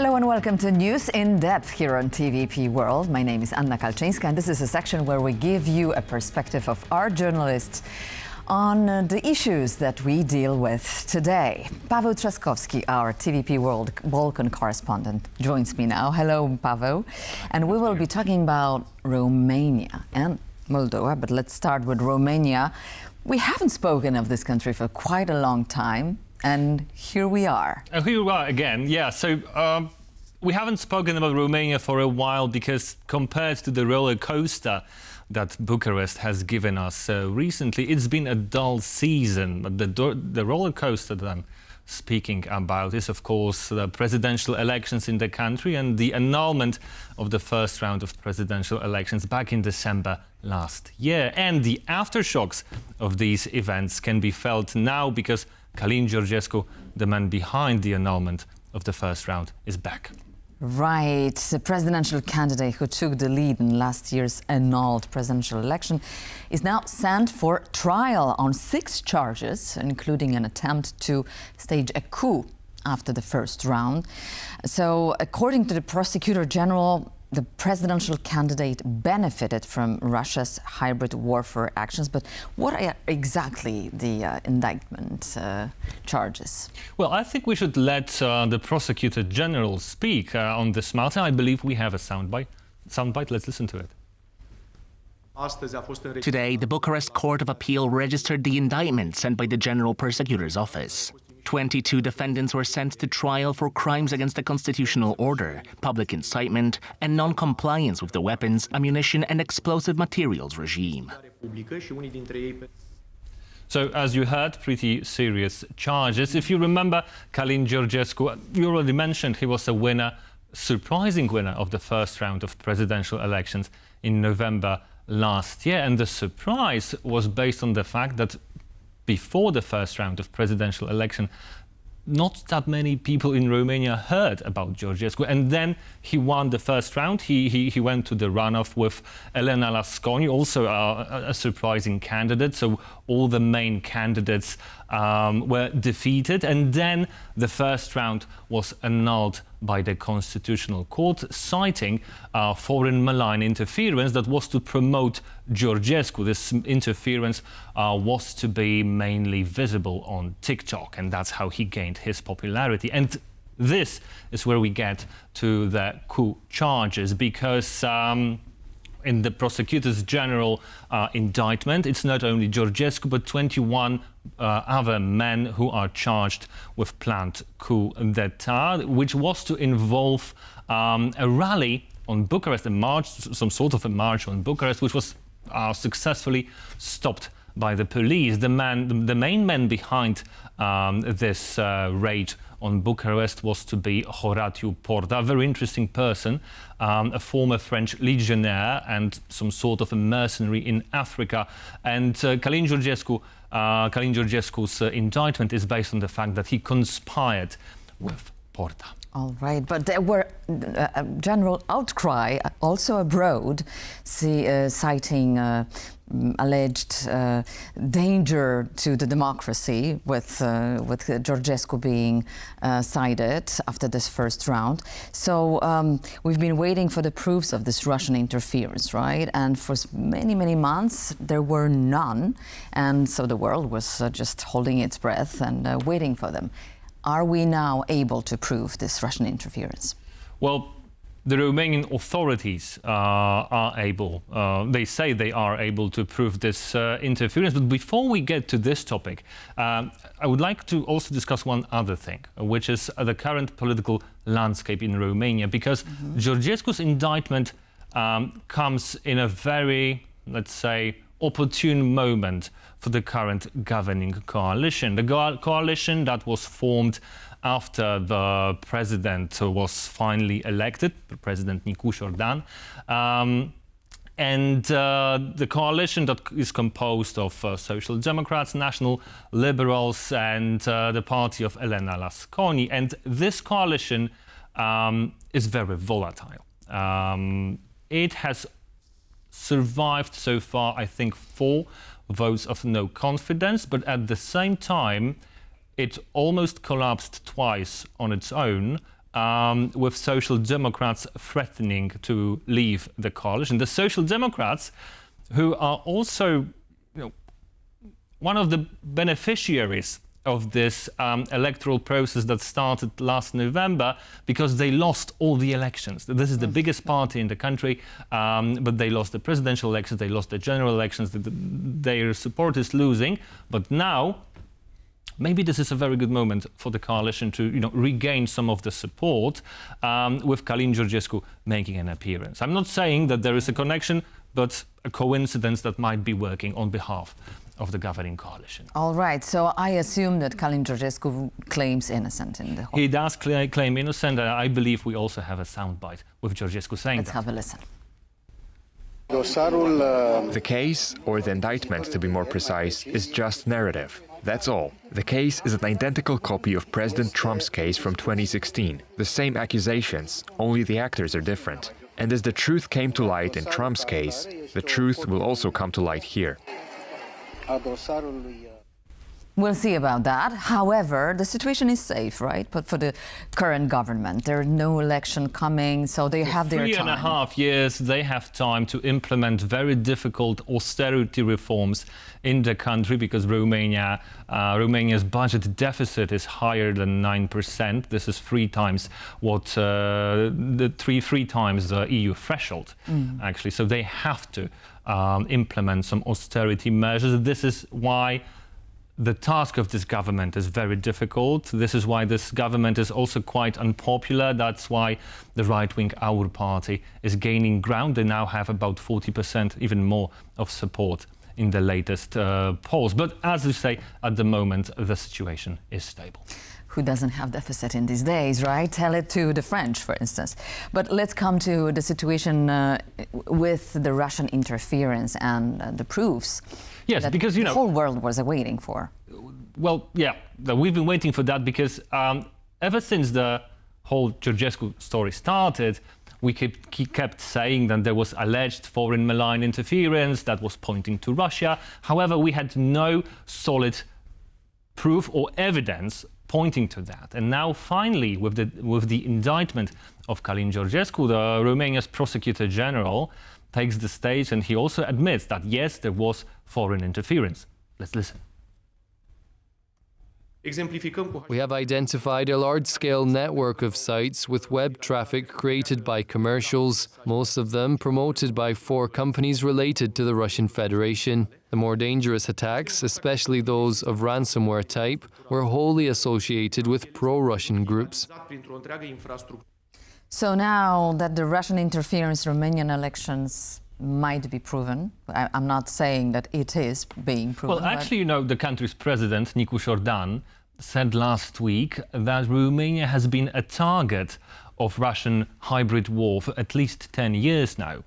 Hello and welcome to News in Depth here on TVP World. My name is Anna Kalczyńska and this is a section where we give you a perspective of our journalists on the issues that we deal with today. Paweł Trzaskowski, our TVP World Balkan correspondent, joins me now. Hello, Paweł. And we will be talking about Romania and Moldova, but let's start with Romania. We haven't spoken of this country for quite a long time. And here we are. Here we are again, yeah. So we haven't spoken about Romania for a while because compared to the roller coaster that Bucharest has given us recently, it's been a dull season. But the roller coaster that I'm speaking about is, of course, the presidential elections in the country and the annulment of the first round of presidential elections back in December last year. And the aftershocks of these events can be felt now because Călin Georgescu, the man behind the annulment of the first round, is back. Right. The presidential candidate who took the lead in last year's annulled presidential election is now sent for trial on 6 charges, including an attempt to stage a coup after the first round. So, according to the prosecutor general, the presidential candidate benefited from Russia's hybrid warfare actions. But what are exactly the indictment charges? Well, I think we should let the prosecutor general speak on this matter. I believe we have a soundbite. Let's listen to it. Today, the Bucharest Court of Appeal registered the indictment sent by the General Prosecutor's Office. 22 defendants were sent to trial for crimes against the constitutional order, public incitement, and non-compliance with the weapons, ammunition, and explosive materials regime. So, as you heard, pretty serious charges. If you remember, Călin Georgescu, you already mentioned he was a winner, surprising winner of the first round of presidential elections in November last year. And the surprise was based on the fact that before the first round of presidential election, not that many people in Romania heard about Georgescu, and then he won the first round. He went to the runoff with Elena Lasconi, also a surprising candidate. So all the main candidates were defeated, and then the first round was annulled by the Constitutional Court, citing foreign malign interference that was to promote Georgescu. This interference was to be mainly visible on TikTok, and that's how he gained his popularity. And this is where we get to the coup charges, because in the prosecutor's general indictment, it's not only Georgescu, but 21 other men who are charged with planned coup d'etat, which was to involve a rally on Bucharest, a march, some sort of a march on Bucharest, which was successfully stopped by the police. The main man behind this raid on Bucharest was to be Horatiu Porta, a very interesting person, a former French legionnaire and some sort of a mercenary in Africa. And Călin Georgescu's indictment is based on the fact that he conspired with Porta. All right, but there were a general outcry also abroad, citing alleged danger to the democracy with Georgescu being cited after this first round. So we've been waiting for the proofs of this Russian interference, right? And for many, many months, there were none. And so the world was just holding its breath and waiting for them. Are we now able to prove this Russian interference? Well, the Romanian authorities are able, they say they are able to prove this interference. But before we get to this topic, I would like to also discuss one other thing, which is the current political landscape in Romania, because Georgescu's indictment comes in a very, let's say, opportune moment for the current governing coalition. The coalition that was formed after the president was finally elected, President Nicu Jordan, and the coalition that is composed of Social Democrats, National Liberals, and the party of Elena Lasconi. And this coalition is very volatile. It has survived so far, I think, 4 votes of no confidence, but at the same time, it almost collapsed twice on its own with Social Democrats threatening to leave the coalition. The Social Democrats, who are also one of the beneficiaries of this electoral process that started last November, because they lost all the elections. This is the biggest party in the country, but they lost the presidential elections, they lost the general elections, their support is losing. But now, maybe this is a very good moment for the coalition to regain some of the support, with Călin Georgescu making an appearance. I'm not saying that there is a connection, but a coincidence that might be working on behalf of the governing coalition. All right, so I assume that Călin Georgescu claims innocent in the whole... He does claim innocent, and I believe we also have a soundbite with Georgescu saying Let's have a listen. The case, or the indictment to be more precise, is just narrative. That's all. The case is an identical copy of President Trump's case from 2016. The same accusations, only the actors are different. And as the truth came to light in Trump's case, the truth will also come to light here. We'll see about that. However, the situation is safe, right? But for the current government, there's no election coming, so they have their time. 3.5 years, they have time to implement very difficult austerity reforms in the country, because Romania's budget deficit is higher than 9%. This is three times the EU threshold, actually. So they have to implement some austerity measures. This is why the task of this government is very difficult. This is why this government is also quite unpopular. That's why the right-wing Our Party is gaining ground. They now have about 40%, even more, of support in the latest polls. But as we say, at the moment, the situation is stable. Who doesn't have deficit in these days, right? Tell it to the French, for instance. But let's come to the situation with the Russian interference and the proofs. Yes, that because, the whole world was waiting for. Well, yeah, we've been waiting for that because ever since the whole Georgescu story started, we kept saying that there was alleged foreign malign interference that was pointing to Russia. However, we had no solid proof or evidence pointing to that. And now, finally, with the indictment of Călin Georgescu, the Romania's prosecutor general takes the stage, and he also admits that, yes, there was foreign interference. Let's listen. We have identified a large-scale network of sites with web traffic created by commercials, most of them promoted by 4 companies related to the Russian Federation. The more dangerous attacks, especially those of ransomware type, were wholly associated with pro-Russian groups. So now that the Russian interference in Romanian elections might be proven, I'm not saying that it is being proven. Well, actually, the country's president, Nicu Șordan, said last week that Romania has been a target of Russian hybrid war for at least 10 years now.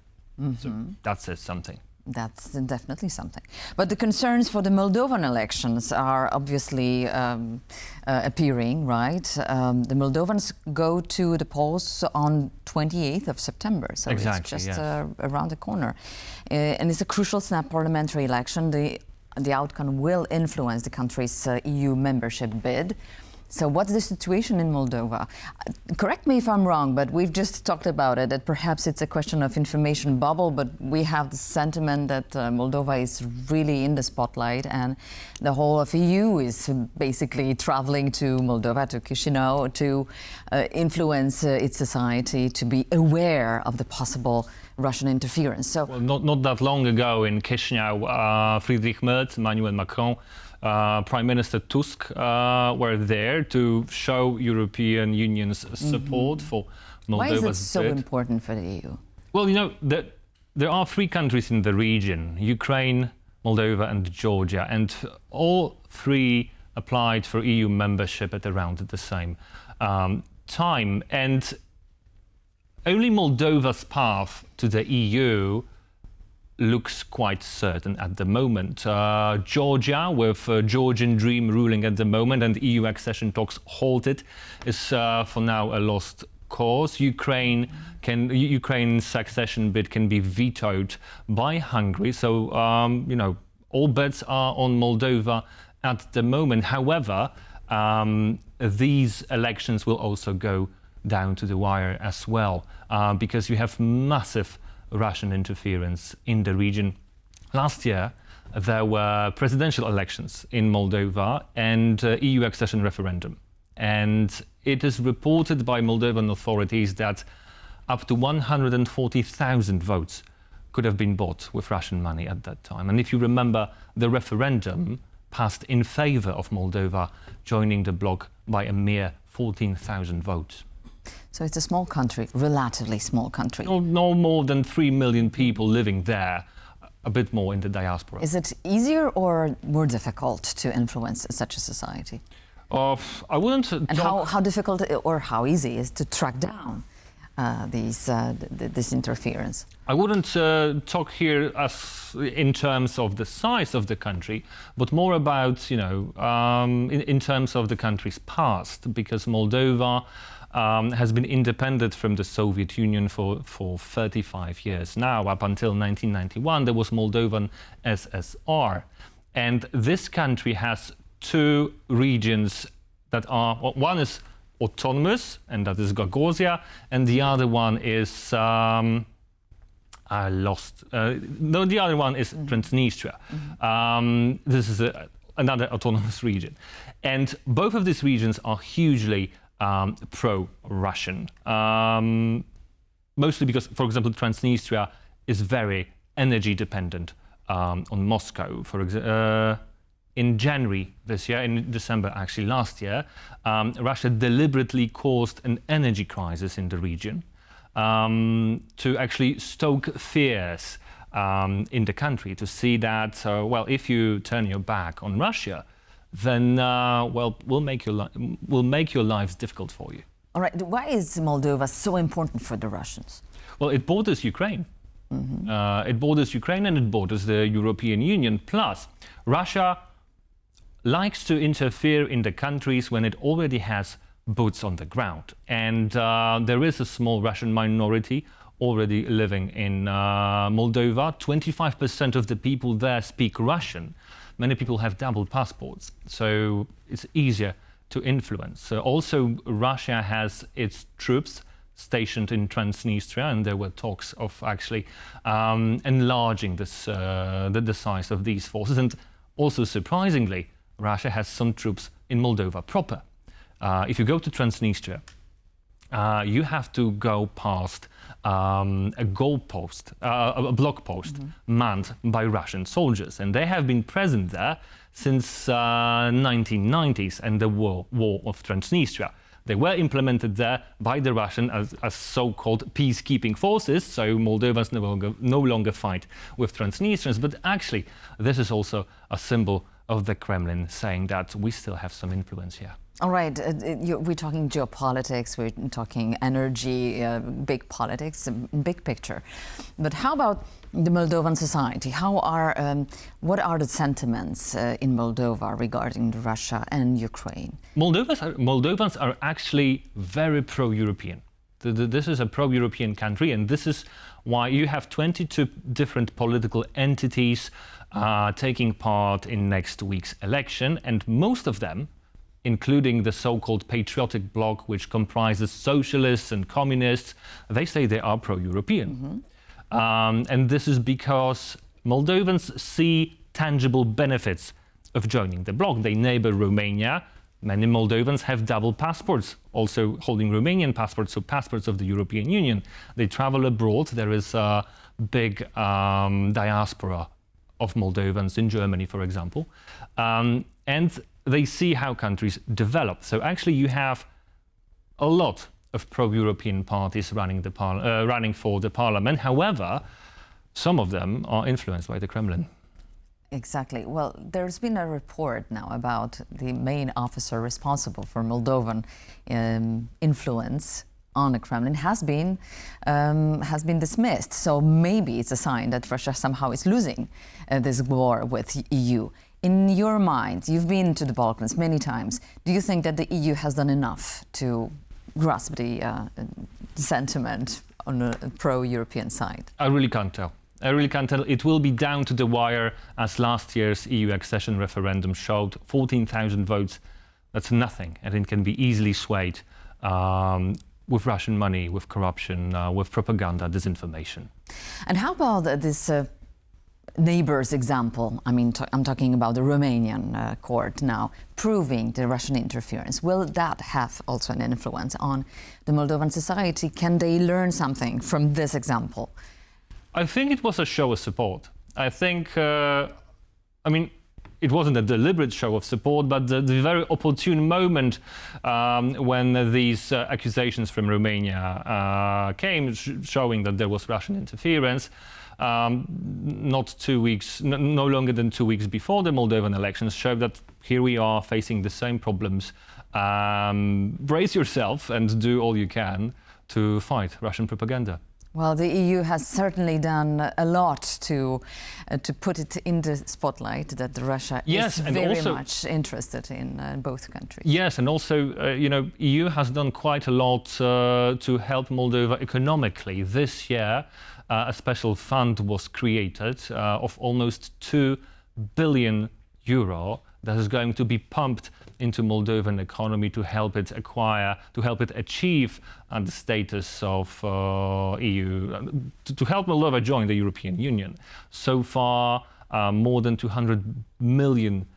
So that says something. That's definitely something. But the concerns for the Moldovan elections are obviously appearing, right? The Moldovans go to the polls on 28th of September, so exactly, it's just yes. around the corner. And it's a crucial snap parliamentary election. The outcome will influence the country's EU membership bid. So what's the situation in Moldova? Correct me if I'm wrong, but we've just talked about it, that perhaps it's a question of information bubble, but we have the sentiment that Moldova is really in the spotlight, and the whole of EU is basically traveling to Moldova, to Chișinău, to influence its society, to be aware of the possible Russian interference. So, well, not that long ago in Chișinău, Friedrich Merz, Emmanuel Macron, Prime Minister Tusk were there to show European Union's support for Moldova's why is it so bid. important for the EU? Well, there are 3 countries in the region, Ukraine, Moldova and Georgia, and all 3 applied for EU membership at around the same time. And only Moldova's path to the EU looks quite certain at the moment. Georgia, with Georgian Dream ruling at the moment and EU accession talks halted, is for now a lost cause. Ukraine's accession bid can be vetoed by Hungary. So, all bets are on Moldova at the moment. However, these elections will also go down to the wire as well, because you have massive Russian interference in the region. Last year, there were presidential elections in Moldova and EU accession referendum. And it is reported by Moldovan authorities that up to 140,000 votes could have been bought with Russian money at that time. And if you remember, the referendum passed in favor of Moldova joining the bloc by a mere 14,000 votes. So it's a small country, relatively small country. No more than 3 million people living there, a bit more in the diaspora. Is it easier or more difficult to influence such a society? I wouldn't And how difficult or how easy is to track down this interference? I wouldn't talk here as in terms of the size of the country, but more about, in terms of the country's past, because Moldova has been independent from the Soviet Union for 35 years now. Up until 1991, there was Moldovan SSR. And this country has two regions that are, one is autonomous, and that is Gagauzia, and the other one is, the other one is Transnistria. This is another autonomous region. And both of these regions are hugely pro-Russian. Mostly because, for example, Transnistria is very energy dependent on Moscow. For example, in January this year, in December actually last year, Russia deliberately caused an energy crisis in the region to actually stoke fears in the country, to see that, well, if you turn your back on Russia, then, well, we'll make your lives difficult for you. All right, why is Moldova so important for the Russians? Well, it borders Ukraine. It borders Ukraine and it borders the European Union. Plus, Russia likes to interfere in the countries when it already has boots on the ground. And there is a small Russian minority already living in Moldova. 25% of the people there speak Russian. Many people have double passports, so it's easier to influence. Also, Russia has its troops stationed in Transnistria, and there were talks of actually enlarging the size of these forces. And also, surprisingly, Russia has some troops in Moldova proper. If you go to Transnistria, you have to go past a goalpost, a block post manned by Russian soldiers, and they have been present there since 1990s and the war of Transnistria. They were implemented there by the Russian as so-called peacekeeping forces, so Moldovans no longer fight with Transnistrians. But actually, this is also a symbol of the Kremlin saying that we still have some influence here. All right, we're talking geopolitics, we're talking energy, big politics, big picture. But how about the Moldovan society? What are the sentiments in Moldova regarding Russia and Ukraine? Moldovans are actually very pro-European. This is a pro-European country, and this is why you have 22 different political entities taking part in next week's election, and most of them, including the so-called patriotic bloc, which comprises socialists and communists, they say they are pro-European. And this is because Moldovans see tangible benefits of joining the bloc. They neighbor Romania. Many Moldovans have double passports, also holding Romanian passports, so passports of the European Union. They travel abroad. There is a big diaspora of Moldovans in Germany, for example. And they see how countries develop. So actually you have a lot of pro-European parties running for the parliament. However, some of them are influenced by the Kremlin. Exactly. Well, there's been a report now about the main officer responsible for Moldovan influence on the Kremlin has been dismissed. So maybe it's a sign that Russia somehow is losing this war with EU. In your mind, you've been to the Balkans many times. Do you think that the EU has done enough to grasp the sentiment on the pro-European side? I really can't tell. It will be down to the wire, as last year's EU accession referendum showed. 14,000 votes, that's nothing, and it can be easily swayed with Russian money, with corruption, with propaganda, disinformation. And how about this neighbor's example? I mean, I'm talking about the Romanian court now, proving the Russian interference. Will that have also an influence on the Moldovan society? Can they learn something from this example? I think it was a show of support. I think, I mean, it wasn't a deliberate show of support, but the very opportune moment when these accusations from Romania came, showing that there was Russian interference, not 2 weeks, no longer than 2 weeks before the Moldovan elections, showed that here we are facing the same problems. Brace yourself and do all you can to fight Russian propaganda. Well, the EU has certainly done a lot to put it in the spotlight that Russia is very much interested in both countries. Yes, and also, you know, EU has done quite a lot to help Moldova economically. This year, a special fund was created of almost €2 billion that is going to be pumped into Moldovan economy to help it acquire, to help it achieve the status of EU, to help Moldova join the European Union. So far, more than €200 million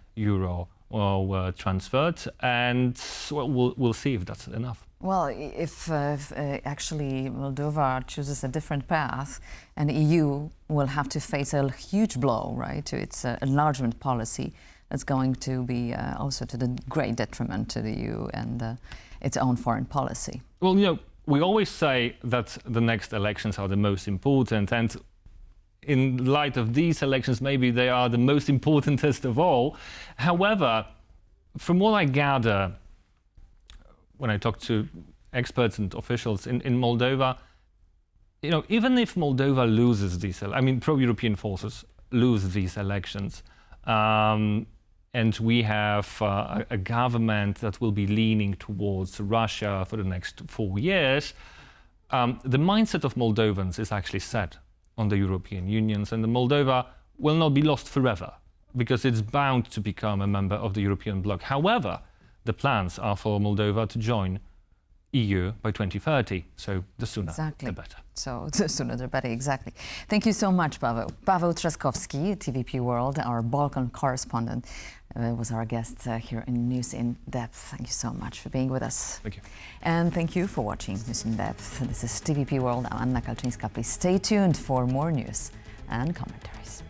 were transferred, and well, we'll see if that's enough. Well, if actually Moldova chooses a different path, and the EU will have to face a huge blow, right, to its enlargement policy, that's going to be also to the great detriment to the EU and its own foreign policy. Well, you know, we always say that the next elections are the most important, and in light of these elections, maybe they are the most importantest of all. However, from what I gather, when I talk to experts and officials in Moldova, you know, even if Moldova loses these, I mean, pro-European forces lose these elections, and we have a government that will be leaning towards Russia for the next 4 years, the mindset of Moldovans is actually set on the European Union, and the Moldova will not be lost forever because it's bound to become a member of the European bloc. However, the plans are for Moldova to join EU by 2030, so the sooner the better. So the sooner the better, exactly. Thank you so much, Paweł. Paweł Trzaskowski, TVP World, our Balkan correspondent, was our guest here in News in Depth. Thank you so much for being with us. Thank you. And thank you for watching News in Depth. This is TVP World. I'm Anna Kalczyńska. Please stay tuned for more news and commentaries.